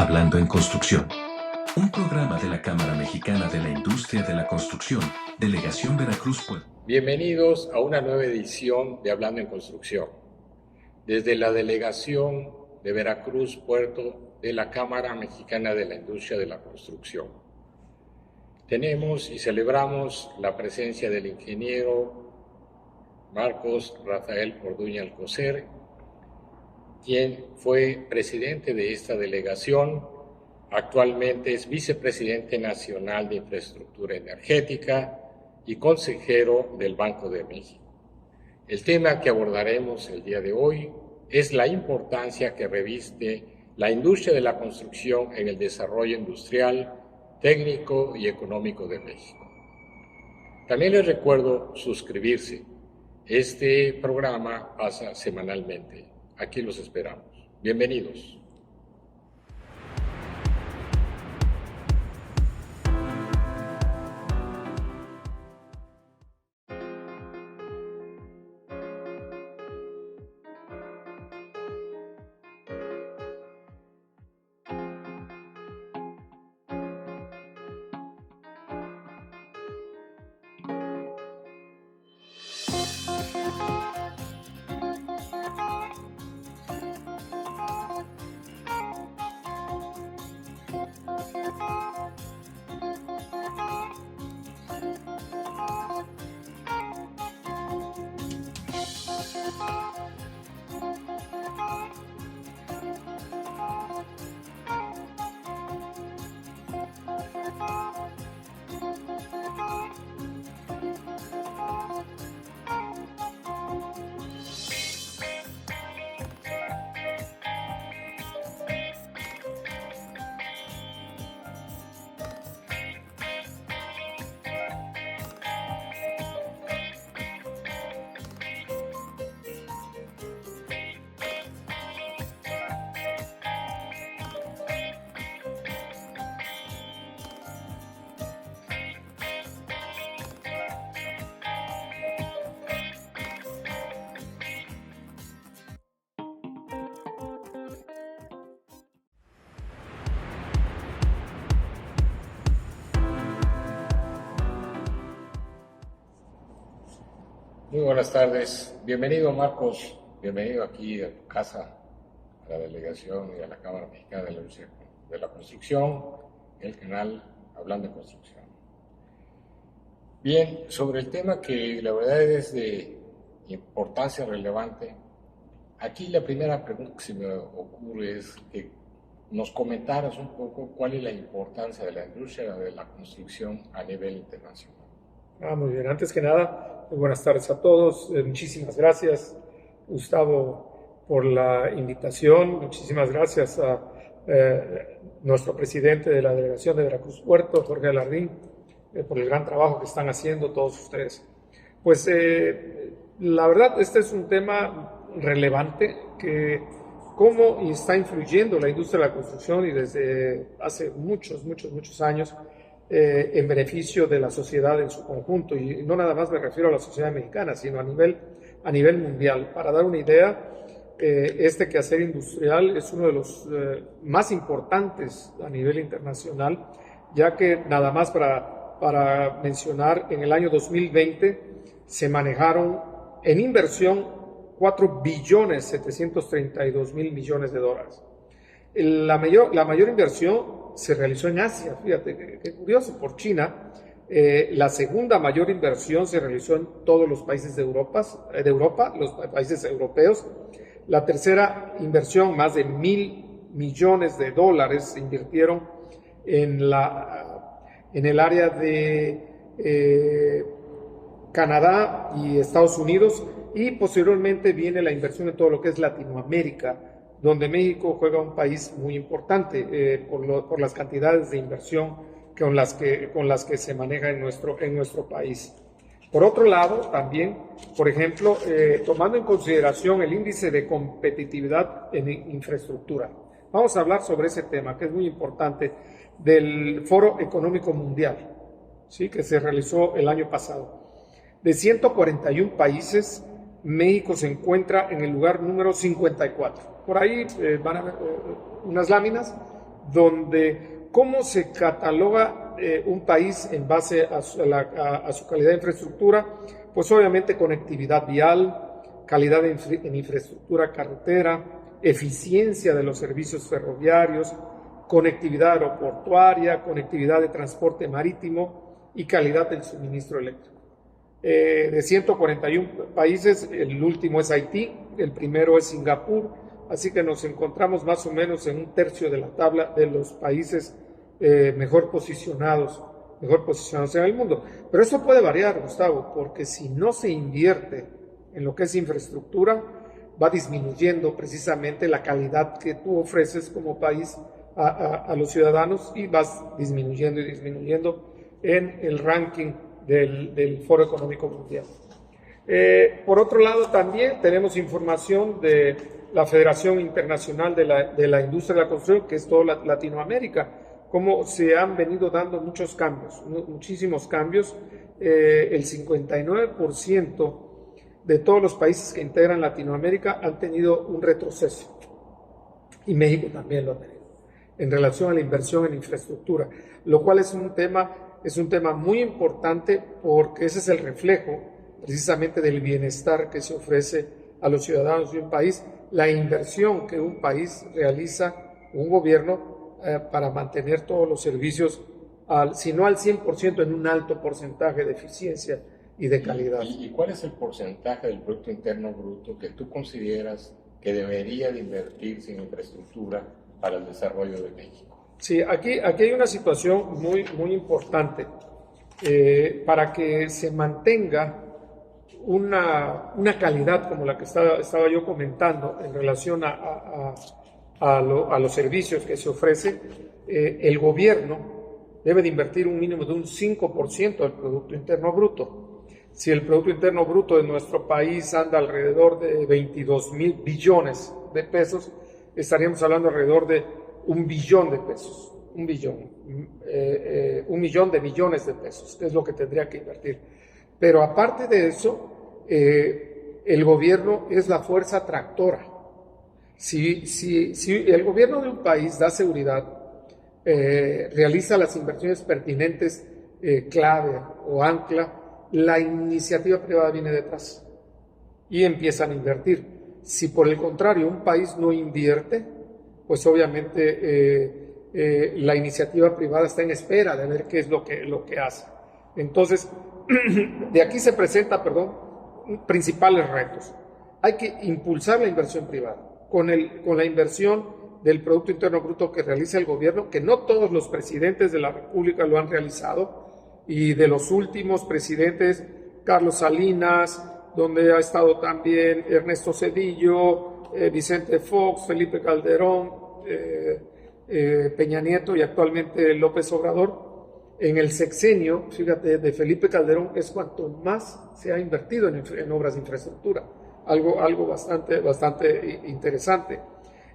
Hablando en Construcción. Un programa de la Cámara Mexicana de la Industria de la Construcción, Delegación Veracruz, Puebla. Bienvenidos a una nueva edición de Hablando en Construcción. Desde la Delegación de Veracruz, Puerto, de la Cámara Mexicana de la Industria de la Construcción. Tenemos y celebramos la presencia del ingeniero Marcos Rafael Orduña Alcocer, quien fue presidente de esta delegación. Actualmente es vicepresidente nacional de Infraestructura Energética y consejero del Banco de México. El tema que abordaremos el día de hoy es la importancia que reviste la industria de la construcción en el desarrollo industrial, técnico y económico de México. También les recuerdo suscribirse. Este programa pasa semanalmente. Aquí los esperamos. Bienvenidos. Muy buenas tardes. Bienvenido, Marcos. Bienvenido aquí a tu casa, a la delegación y a la Cámara Mexicana de la Industria de la Construcción, el canal Hablando de Construcción. Bien, sobre el tema que la verdad es de importancia relevante, aquí la primera pregunta que se me ocurre es que nos comentaras un poco cuál es la importancia de la industria de la construcción a nivel internacional. Muy bien, antes que nada, muy buenas tardes a todos. Muchísimas gracias, Gustavo, por la invitación. Muchísimas gracias a nuestro presidente de la Delegación de Veracruz Puerto, Jorge Alardín, por el gran trabajo que están haciendo todos ustedes. Pues la verdad, este es un tema relevante que cómo está influyendo la industria de la construcción y desde hace muchos años en beneficio de la sociedad en su conjunto, y no nada más me refiero a la sociedad mexicana, sino a nivel mundial. Para dar una idea, este quehacer industrial es uno de los más importantes a nivel internacional, ya que nada más para mencionar, en el año 2020 se manejaron en inversión 4.732.000 millones de dólares. La mayor inversión se realizó en Asia, fíjate, qué curioso, por China. La segunda mayor inversión se realizó en todos los países de Europa, los países europeos. La tercera inversión, más de 1.000 millones de dólares, se invirtieron en el área de Canadá y Estados Unidos, y posteriormente viene la inversión en todo lo que es Latinoamérica, donde México juega un país muy importante por las cantidades de inversión con las que se maneja en nuestro país. Por otro lado, también, por ejemplo, tomando en consideración el índice de competitividad en infraestructura, vamos a hablar sobre ese tema que es muy importante, del Foro Económico Mundial, ¿sí?, que se realizó el año pasado. De 141 países, México se encuentra en el lugar número 54. Por ahí van a ver unas láminas donde cómo se cataloga un país en base a su calidad de infraestructura, pues obviamente conectividad vial, calidad en infraestructura carretera, eficiencia de los servicios ferroviarios, conectividad aeroportuaria, conectividad de transporte marítimo y calidad del suministro eléctrico. De 141 países, el último es Haití, el primero es Singapur, así que nos encontramos más o menos en un tercio de la tabla de los países mejor posicionados en el mundo. Pero eso puede variar, Gustavo, porque si no se invierte en lo que es infraestructura, va disminuyendo precisamente la calidad que tú ofreces como país a los ciudadanos y vas disminuyendo en el ranking del Foro Económico Mundial. Por otro lado, también tenemos información de la Federación Internacional de la Industria de la Construcción, que es toda Latinoamérica, cómo se han venido dando muchos cambios, muchísimos cambios. El 59% de todos los países que integran Latinoamérica han tenido un retroceso, y México también lo ha tenido, en relación a la inversión en infraestructura, lo cual es un tema muy importante porque ese es el reflejo precisamente del bienestar que se ofrece a los ciudadanos de un país, la inversión que un país realiza, un gobierno, para mantener todos los servicios, si no al 100%, en un alto porcentaje de eficiencia y de calidad. ¿Y cuál es el porcentaje del Producto Interno Bruto que tú consideras que debería de invertirse en infraestructura para el desarrollo de México? Sí, aquí hay una situación muy importante para que se mantenga una calidad como la que estaba yo comentando en relación a los servicios que se ofrece. El gobierno debe de invertir un mínimo de un 5% del Producto Interno Bruto. Si el Producto Interno Bruto de nuestro país anda alrededor de 22,000 billones de pesos, estaríamos hablando alrededor de 1 billón de pesos, 1 millón de millones de pesos, que es lo que tendría que invertir. Pero aparte de eso, el gobierno es la fuerza tractora. Si el gobierno de un país da seguridad, realiza las inversiones pertinentes, clave o ancla, la iniciativa privada viene detrás y empiezan a invertir. Si por el contrario un país no invierte, pues obviamente la iniciativa privada está en espera de ver qué es lo que hace. Entonces, de aquí se presentan, principales retos. Hay que impulsar la inversión privada con la inversión del Producto Interno Bruto que realiza el gobierno, que no todos los presidentes de la República lo han realizado, y de los últimos presidentes, Carlos Salinas, donde ha estado también Ernesto Zedillo, Vicente Fox, Felipe Calderón, Peña Nieto y actualmente López Obrador. En el sexenio, fíjate, de Felipe Calderón es cuanto más se ha invertido en obras de infraestructura, algo bastante interesante.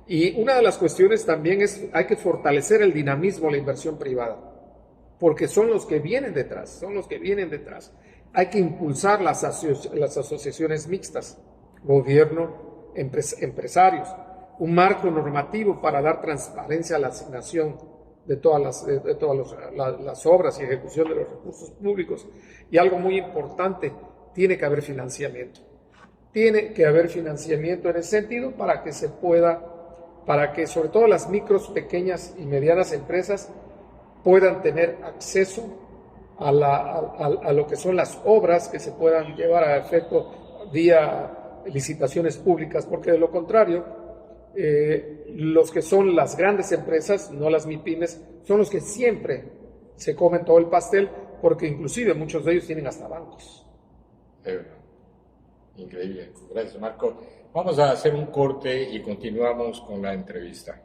Y una de las cuestiones también es, hay que fortalecer el dinamismo de la inversión privada, porque son los que vienen detrás. Hay que impulsar las asociaciones mixtas, gobierno, empresarios, un marco normativo para dar transparencia a la asignación de todas las obras y ejecución de los recursos públicos. Y algo muy importante, tiene que haber financiamiento. Tiene que haber financiamiento en ese sentido para que sobre todo las micros, pequeñas y medianas empresas puedan tener acceso a lo que son las obras que se puedan llevar a efecto vía licitaciones públicas, porque de lo contrario, los que son las grandes empresas, no las MIPYMES, son los que siempre se comen todo el pastel, porque inclusive muchos de ellos tienen hasta bancos. Increíble. Gracias, Marco. Vamos a hacer un corte y continuamos con la entrevista.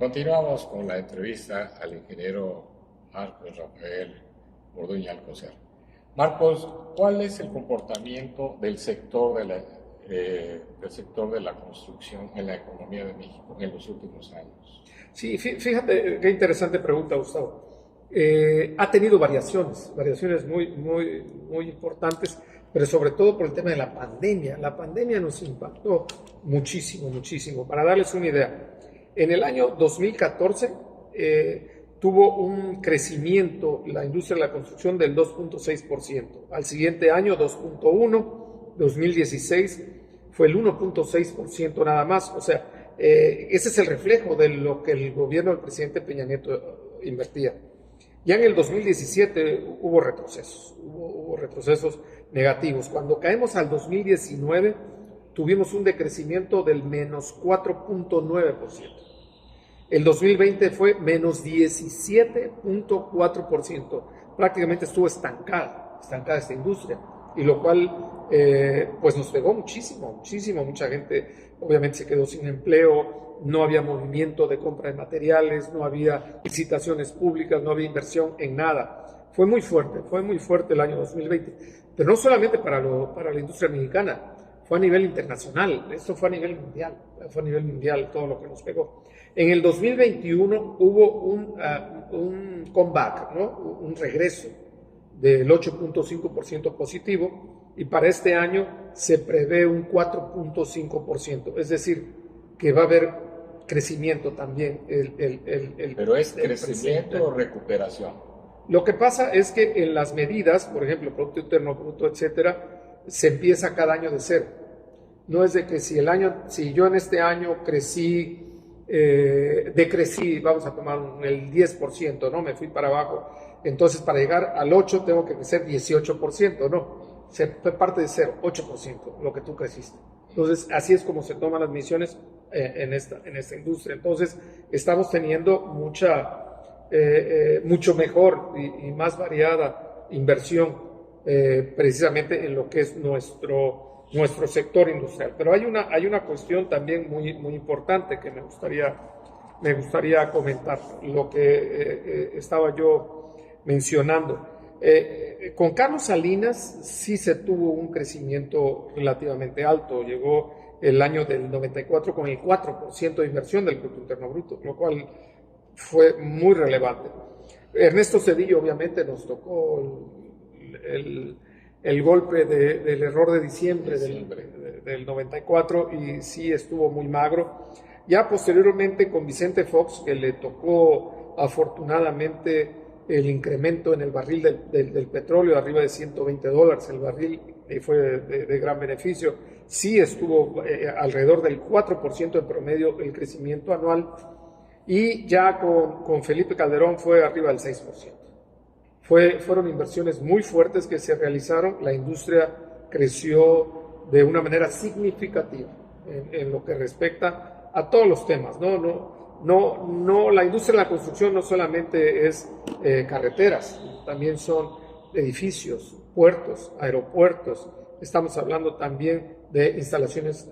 Continuamos con la entrevista al ingeniero Marcos Rafael Orduña Alcocer. Marcos, ¿cuál es el comportamiento del sector de la construcción en la economía de México en los últimos años? Sí, fíjate qué interesante pregunta, Gustavo. Ha tenido variaciones muy importantes, pero sobre todo por el tema de la pandemia. La pandemia nos impactó muchísimo. Para darles una idea, en el año 2014 tuvo un crecimiento la industria de la construcción del 2.6%. Al siguiente año, 2.1%. 2016 fue el 1.6% nada más. O sea, ese es el reflejo de lo que el gobierno del presidente Peña Nieto invertía. Ya en el 2017 hubo retrocesos negativos. Cuando caemos al 2019, tuvimos un decrecimiento del menos 4.9%. El 2020 fue menos 17.4%. Prácticamente estuvo estancada esta industria, y lo cual pues nos pegó muchísimo. Mucha gente obviamente se quedó sin empleo, no había movimiento de compra de materiales, no había licitaciones públicas, no había inversión en nada. Fue muy fuerte el año 2020, pero no solamente para la industria mexicana, fue a nivel internacional, esto fue a nivel mundial todo lo que nos pegó. En el 2021 hubo un comeback, ¿no? Un regreso del 8.5% positivo, y para este año se prevé un 4.5%, es decir, que va a haber crecimiento también. ¿Pero es crecimiento o recuperación? Lo que pasa es que en las medidas, por ejemplo, Producto Interno Bruto, etcétera, se empieza cada año de cero. No es de que si yo en este año decrecí, vamos a tomar el 10%, ¿no? Me fui para abajo. Entonces, para llegar al 8 tengo que crecer 18%, no. Se parte de cero, 8%, lo que tú creciste. Entonces, así es como se toman las mediciones en esta industria. Entonces, estamos teniendo mucho mejor y más variada inversión precisamente en lo que es nuestro sector industrial. Pero hay una cuestión también muy importante que me gustaría comentar, lo que estaba yo mencionando. Con Carlos Salinas sí se tuvo un crecimiento relativamente alto. Llegó el año del 94 con el 4% de inversión del Producto Interno Bruto, lo cual fue muy relevante. Ernesto Zedillo obviamente nos tocó el golpe del error de diciembre del 94, y sí estuvo muy magro. Ya posteriormente con Vicente Fox, que le tocó afortunadamente el incremento en el barril del petróleo arriba de $120 el barril, y fue de gran beneficio. Sí estuvo alrededor del 4% en promedio el crecimiento anual, y ya con Felipe Calderón fue arriba del 6%. Fueron inversiones muy fuertes que se realizaron. La industria creció de una manera significativa en lo que respecta a todos los temas, No, la industria de la construcción no solamente es carreteras, también son edificios, puertos, aeropuertos. Estamos hablando también de instalaciones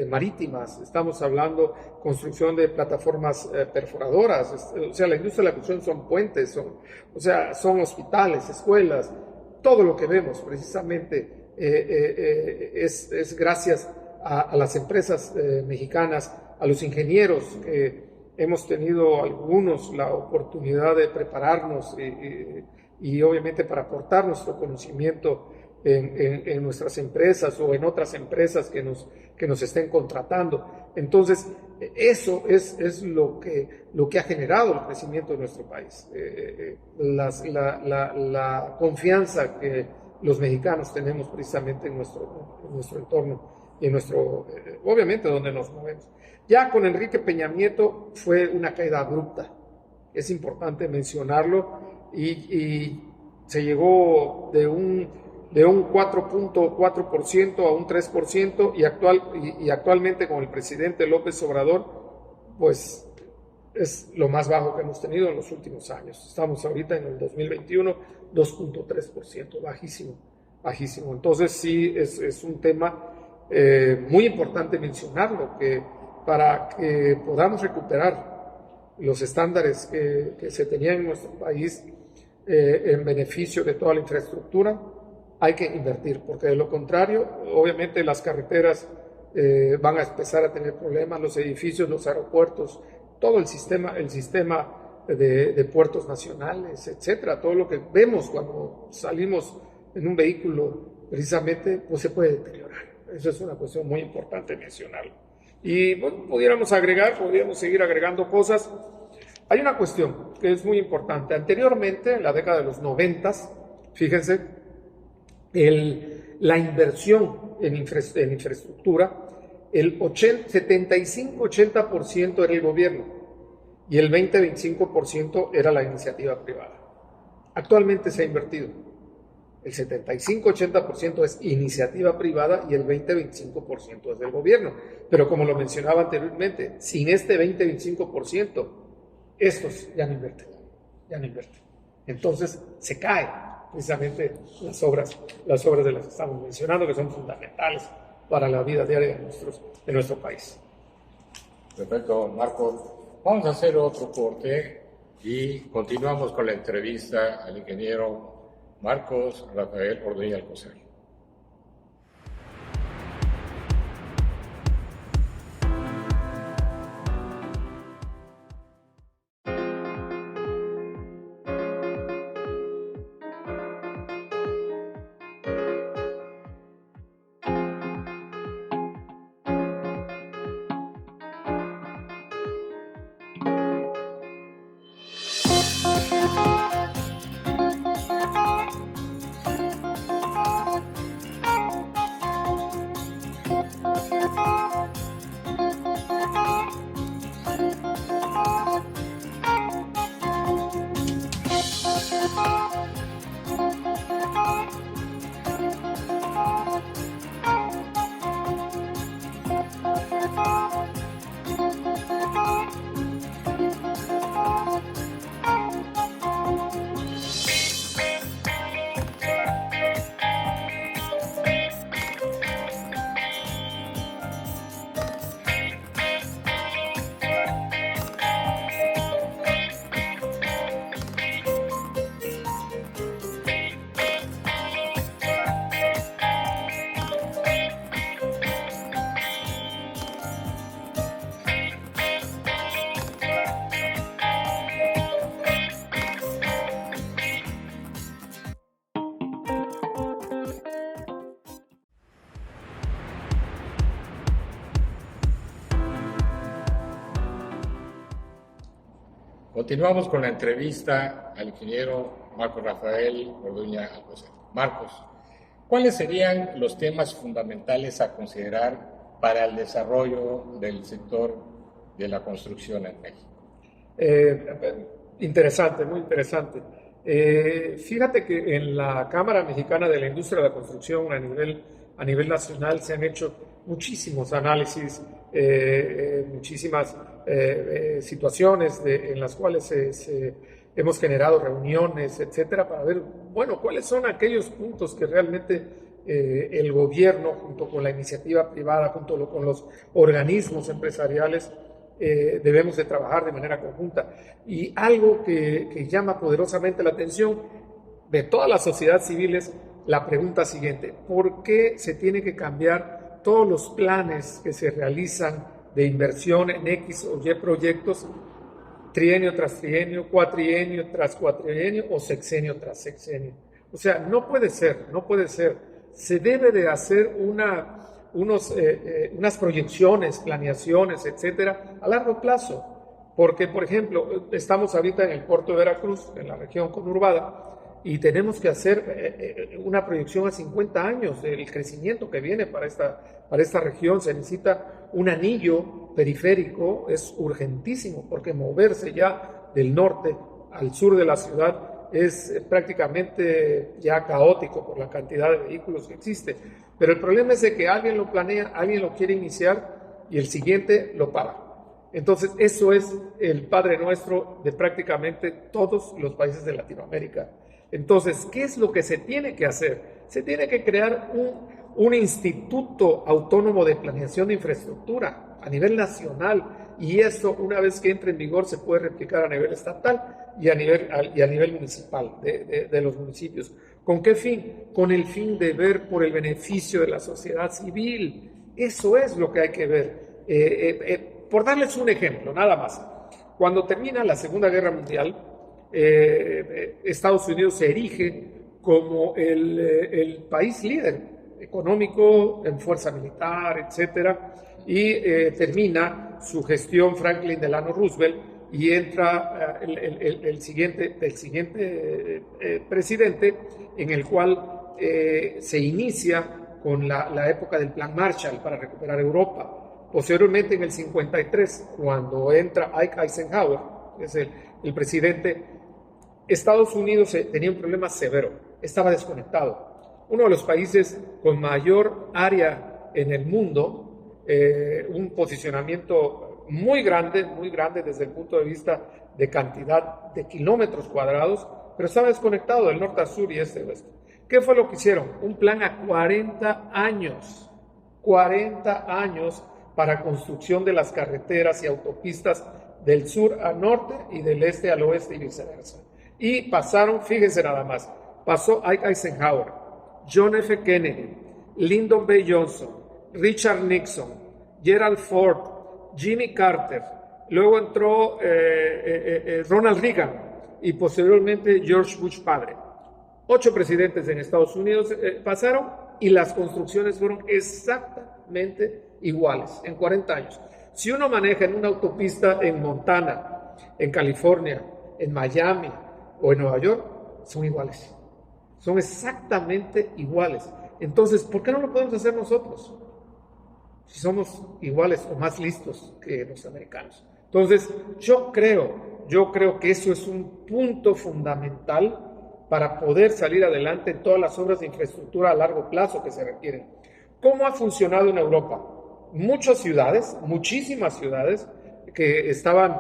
marítimas, estamos hablando construcción de plataformas perforadoras. O sea, la industria de la construcción son puentes, son hospitales, escuelas. Todo lo que vemos precisamente es gracias a las empresas mexicanas, a los ingenieros que hemos tenido algunos la oportunidad de prepararnos y obviamente para aportar nuestro conocimiento en nuestras empresas o en otras empresas que nos estén contratando. Entonces, eso es lo que ha generado el crecimiento de nuestro país. La confianza que los mexicanos tenemos precisamente en nuestro entorno y obviamente donde nos movemos. Ya con Enrique Peña Nieto fue una caída abrupta, es importante mencionarlo, y se llegó de un 4.4% a un 3%, y actualmente con el presidente López Obrador, pues es lo más bajo que hemos tenido en los últimos años. Estamos ahorita en el 2021, 2.3%, bajísimo. Entonces sí, es un tema muy importante mencionarlo, que para que podamos recuperar los estándares que se tenían en nuestro país en beneficio de toda la infraestructura, hay que invertir, porque de lo contrario, obviamente las carreteras van a empezar a tener problemas, los edificios, los aeropuertos, todo el sistema de puertos nacionales, etcétera, todo lo que vemos cuando salimos en un vehículo, precisamente, pues se puede deteriorar. Eso es una cuestión muy importante mencionarlo. Y bueno, podríamos seguir agregando cosas. Hay una cuestión que es muy importante. Anteriormente, en la década de los 90, fíjense, la inversión en infraestructura, el 75-80% era el gobierno y el 20-25% era la iniciativa privada. Actualmente se ha invertido. El 75-80% es iniciativa privada y el 20-25% es del gobierno. Pero como lo mencionaba anteriormente, sin este 20-25%, estos ya no invierten. Entonces se caen precisamente las obras de las que estamos mencionando, que son fundamentales para la vida diaria de nuestro país. Perfecto, Marcos. Vamos a hacer otro corte y continuamos con la entrevista al ingeniero Marcos Rafael Orduña Alcocer. Continuamos con la entrevista al ingeniero Marcos Rafael Orduña Alcocer. Marcos, ¿cuáles serían los temas fundamentales a considerar para el desarrollo del sector de la construcción en México? Interesante, muy interesante. Fíjate que en la Cámara Mexicana de la Industria de la Construcción a nivel nacional se han hecho muchísimos análisis, muchísimas situaciones en las cuales hemos generado reuniones, etcétera, para ver, bueno, cuáles son aquellos puntos que realmente el gobierno, junto con la iniciativa privada, junto con los organismos empresariales, debemos de trabajar de manera conjunta. Y algo que llama poderosamente la atención de toda la sociedad civil es la pregunta siguiente: ¿por qué se tiene que cambiar todos los planes que se realizan de inversión en X o Y proyectos, trienio tras trienio, cuatrienio tras cuatrienio o sexenio tras sexenio? O sea, no puede ser. Se debe de hacer unas proyecciones, planeaciones, etcétera, a largo plazo. Porque, por ejemplo, estamos ahorita en el puerto de Veracruz, en la región conurbada, y tenemos que hacer una proyección a 50 años del crecimiento que viene para esta región. Se necesita un anillo periférico, es urgentísimo, porque moverse ya del norte al sur de la ciudad es prácticamente ya caótico por la cantidad de vehículos que existe. Pero el problema es de que alguien lo planea, alguien lo quiere iniciar y el siguiente lo para. Entonces, eso es el Padre Nuestro de prácticamente todos los países de Latinoamérica. Entonces, ¿qué es lo que se tiene que hacer? Se tiene que crear un instituto autónomo de planeación de infraestructura a nivel nacional, y esto, una vez que entre en vigor, se puede replicar a nivel estatal y a nivel municipal de los municipios. ¿Con qué fin? Con el fin de ver por el beneficio de la sociedad civil. Eso es lo que hay que ver. Por darles un ejemplo, nada más. Cuando termina la Segunda Guerra Mundial, Estados Unidos se erige como el país líder económico, en fuerza militar, etcétera, y termina su gestión Franklin Delano Roosevelt y entra el siguiente presidente, en el cual se inicia con la época del Plan Marshall para recuperar Europa. Posteriormente, en el 53, cuando entra Ike Eisenhower, que es el presidente, Estados Unidos tenía un problema severo, estaba desconectado. Uno de los países con mayor área en el mundo, un posicionamiento muy grande desde el punto de vista de cantidad de kilómetros cuadrados, pero estaba desconectado del norte a sur y este a oeste. ¿Qué fue lo que hicieron? Un plan a 40 años para construcción de las carreteras y autopistas del sur al norte y del este al oeste y viceversa. Y pasaron, fíjense nada más, pasó Ike Eisenhower, John F. Kennedy, Lyndon B. Johnson, Richard Nixon, Gerald Ford, Jimmy Carter, luego entró Ronald Reagan y posteriormente George Bush padre. 8 presidentes en Estados Unidos pasaron y las construcciones fueron exactamente iguales en 40 años. Si uno maneja en una autopista en Montana, en California, en Miami o en Nueva York, son iguales. Son exactamente iguales. Entonces, ¿por qué no lo podemos hacer nosotros? Si somos iguales o más listos que los americanos. Entonces, yo creo que eso es un punto fundamental para poder salir adelante en todas las obras de infraestructura a largo plazo que se requieren. ¿Cómo ha funcionado en Europa? Muchas ciudades, muchísimas ciudades que estaban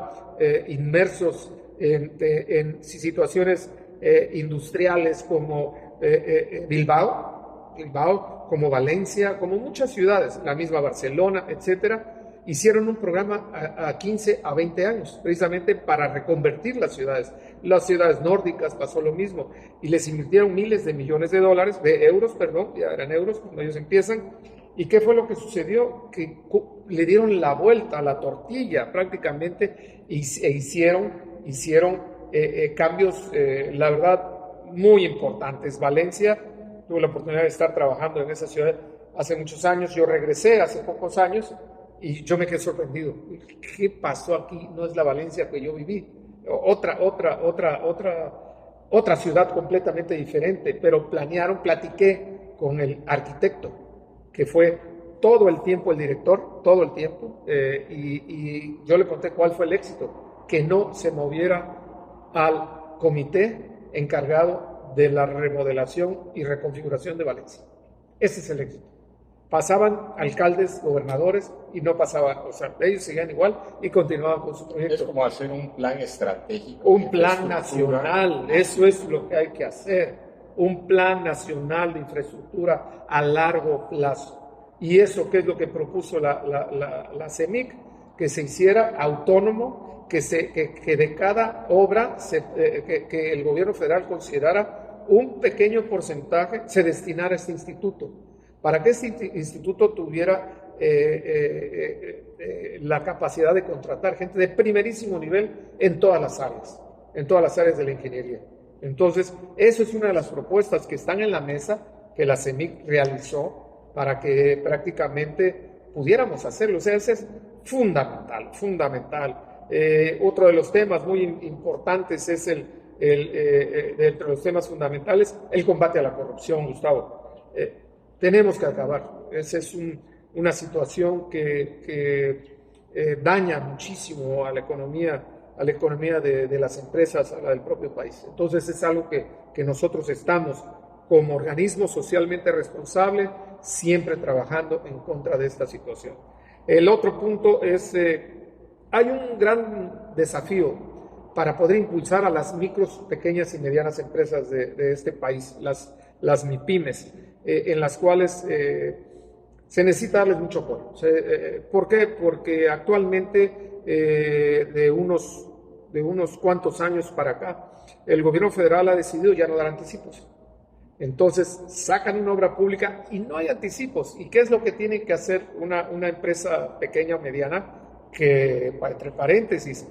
inmersos en situaciones industriales como Bilbao, como Valencia, como muchas ciudades, la misma Barcelona, etcétera, hicieron un programa a 15 a 20 años, precisamente para reconvertir las ciudades. Las ciudades nórdicas pasó lo mismo, y les invirtieron miles de millones de dólares, de euros, perdón, ya eran euros cuando ellos empiezan. ¿Y qué fue lo que sucedió? Que le dieron la vuelta a la tortilla prácticamente e hicieron cambios, la verdad, muy importantes. Valencia, tuve la oportunidad de estar trabajando en esa ciudad hace muchos años. Yo regresé hace pocos años y yo me quedé sorprendido. ¿Qué pasó aquí? No es la Valencia que yo viví. Otra ciudad completamente diferente, pero platiqué con el arquitecto, que fue todo el tiempo el director, todo el tiempo, y yo le conté cuál fue el éxito, que no se moviera al comité encargado de la remodelación y reconfiguración de Valencia. Ese es el éxito. Pasaban alcaldes, gobernadores y no pasaba, o sea, ellos seguían igual y continuaban con su proyecto. Es como hacer un plan estratégico. Un plan nacional, eso es lo que hay que hacer. Un plan nacional de infraestructura a largo plazo. ¿Y eso qué es lo que propuso la CEMIC? Que se hiciera autónomo, que de cada obra que el gobierno federal considerara un pequeño porcentaje se destinara a este instituto, para que este instituto tuviera la capacidad de contratar gente de primerísimo nivel en todas las áreas de la ingeniería. Entonces, eso es una de las propuestas que están en la mesa, que la CEMIC realizó para que prácticamente pudiéramos hacerlo. O sea, eso es fundamental. Otro de los temas muy importantes es entre los temas fundamentales, el combate a la corrupción, Gustavo. Tenemos que acabar. Esa es una situación que daña muchísimo a la economía de las empresas, a la del propio país. Entonces es algo que nosotros estamos como organismo socialmente responsable siempre trabajando en contra de esta situación. El otro punto es, hay un gran desafío para poder impulsar a las micros, pequeñas y medianas empresas de este país, las MIPYMES, en las cuales se necesita darles mucho apoyo. ¿Por qué? Porque actualmente, de unos cuantos años para acá, el gobierno federal ha decidido ya no dar anticipos. Entonces sacan una obra pública y no hay anticipos. ¿Y qué es lo que tiene que hacer una empresa pequeña o mediana? Que, entre paréntesis,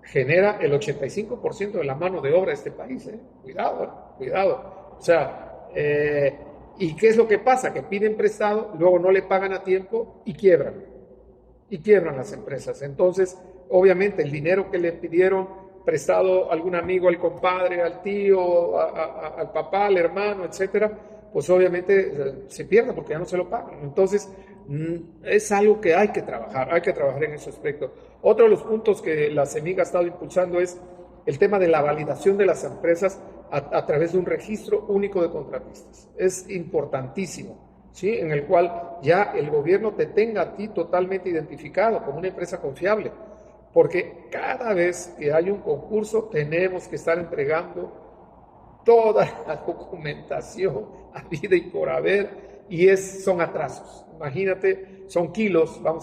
genera el 85% de la mano de obra de este país. Cuidado, cuidado. O sea, ¿y qué es lo que pasa? Que piden prestado, luego no le pagan a tiempo y quiebran. Y quiebran las empresas. Entonces, obviamente, el dinero que le pidieron prestado a algún amigo, al compadre, al tío, al papá, al hermano, etcétera, pues obviamente se pierde porque ya no se lo pagan. Entonces, es algo que hay que trabajar en ese aspecto. Otro de los puntos que la CEMIG ha estado impulsando es el tema de la validación de las empresas a través de un registro único de contratistas. Es importantísimo, ¿sí? En el cual ya el gobierno te tenga a ti totalmente identificado como una empresa confiable. Porque cada vez que hay un concurso tenemos que estar entregando toda la documentación habida y por haber, y son atrasos. Imagínate, son kilos, no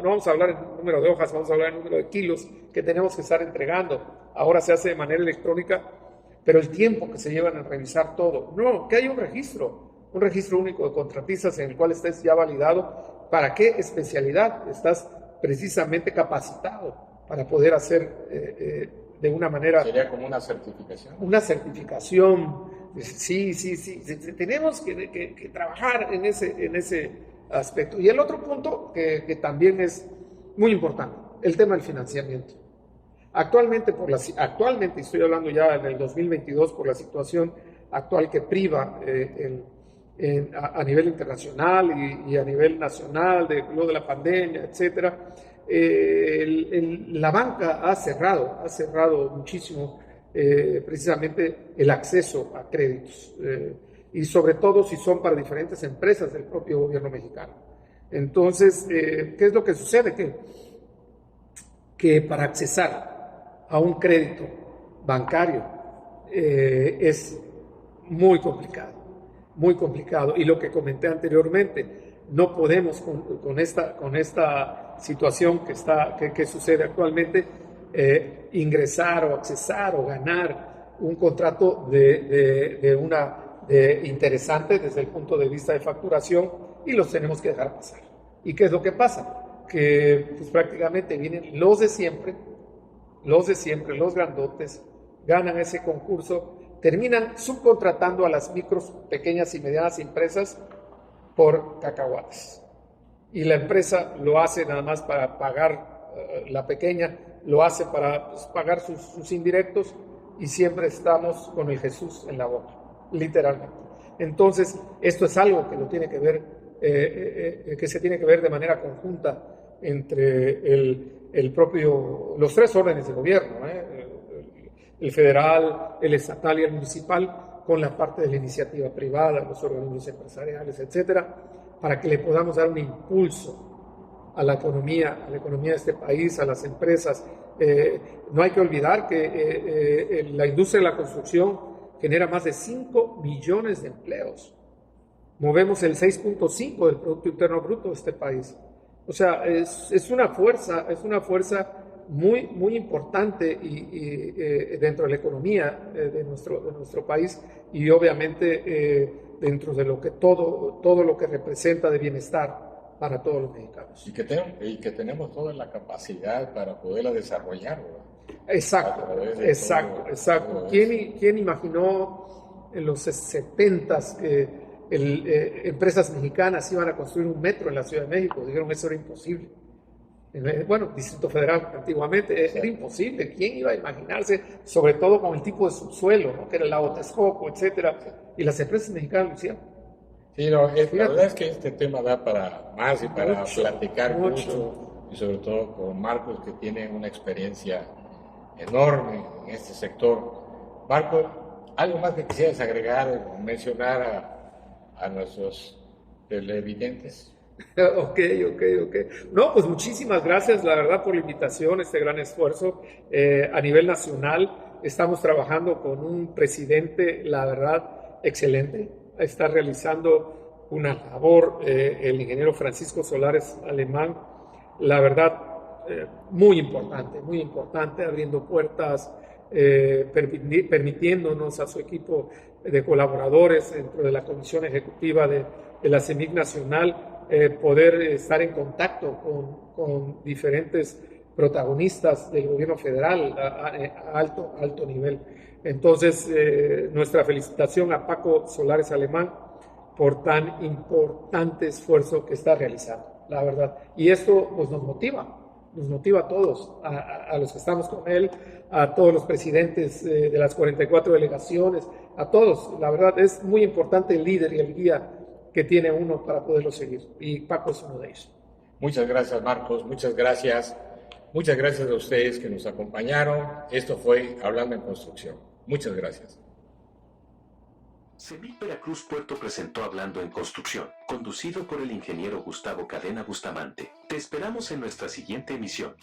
vamos a hablar en número de hojas, vamos a hablar en número de kilos que tenemos que estar entregando. Ahora se hace de manera electrónica, pero el tiempo que se llevan a revisar todo. No, que haya un registro único de contratistas en el cual estés ya validado. ¿Para qué especialidad estás precisamente capacitado para poder hacer de una manera... ¿Sería como una certificación? Una certificación, sí. Tenemos que trabajar en ese aspecto. Y el otro punto que también es muy importante, el tema del financiamiento. Actualmente, estoy hablando ya en el 2022, por la situación actual que priva a nivel internacional y a nivel nacional, luego de la pandemia, etcétera, la banca ha cerrado muchísimo precisamente el acceso a créditos, y sobre todo si son para diferentes empresas del propio gobierno mexicano. Entonces, ¿qué es lo que sucede? Que para accesar a un crédito bancario es muy complicado, y lo que comenté anteriormente, no podemos con esta situación que sucede actualmente ingresar o accesar o ganar un contrato interesante desde el punto de vista de facturación, y los tenemos que dejar pasar. ¿Y qué es lo que pasa? Que pues, prácticamente vienen los de siempre, los grandotes, ganan ese concurso, terminan subcontratando a las micros, pequeñas y medianas empresas por cacahuates. Y la empresa lo hace nada más para pagar, la pequeña lo hace para pagar sus indirectos, y siempre estamos con el Jesús en la boca, literalmente. Entonces, esto es algo que lo tiene que ver, que se tiene que ver de manera conjunta entre los tres órdenes de gobierno, el federal, el estatal y el municipal, con la parte de la iniciativa privada, los organismos empresariales, etcétera, para que le podamos dar un impulso a la economía de este país, a las empresas. No hay que olvidar que la industria de la construcción genera más de 5 millones de empleos. Movemos el 6.5 del Producto Interno Bruto de este país. O sea, es una fuerza muy, muy importante y dentro de la economía de nuestro país, y obviamente dentro de todo lo que representa de bienestar para todos los mexicanos. Y que tenemos toda la capacidad para poderla desarrollar, ¿verdad? Exacto. ¿Quién imaginó en los 70s que empresas mexicanas iban a construir un metro en la Ciudad de México? Dijeron que eso era imposible. Bueno, Distrito Federal antiguamente era imposible. ¿Quién iba a imaginarse, sobre todo con el tipo de subsuelo, ¿no? Que era el lago Texcoco, etcétera? Y las empresas mexicanas lo hicieron. Sí, la verdad es que este tema da para más y para platicar mucho, y sobre todo con Marcos, que tiene una experiencia enorme en este sector. Marcos, ¿algo más que quisieras agregar o mencionar a nuestros televidentes? Ok. No, pues muchísimas gracias, la verdad, por la invitación, este gran esfuerzo. A nivel nacional estamos trabajando con un presidente, la verdad, excelente. Está realizando una labor, el ingeniero Francisco Solares Alemán, la verdad, muy importante, abriendo puertas, permitiéndonos a su equipo de colaboradores dentro de la comisión ejecutiva de la CEMIC Nacional, poder estar en contacto con diferentes protagonistas del gobierno federal a alto nivel. Entonces, nuestra felicitación a Paco Solares Alemán por tan importante esfuerzo que está realizando, la verdad. Y esto pues, nos motiva a todos, a los que estamos con él, a todos los presidentes de las 44 delegaciones, a todos. La verdad es muy importante el líder y el guía que tiene uno para poderlo seguir. Y Paco es uno de ellos. Muchas gracias, Marcos. Muchas gracias. Muchas gracias a ustedes que nos acompañaron. Esto fue Hablando en Construcción. Muchas gracias. CEMIC Veracruz Puerto presentó Hablando en Construcción, conducido por el ingeniero Gustavo Cadena Bustamante. Te esperamos en nuestra siguiente emisión.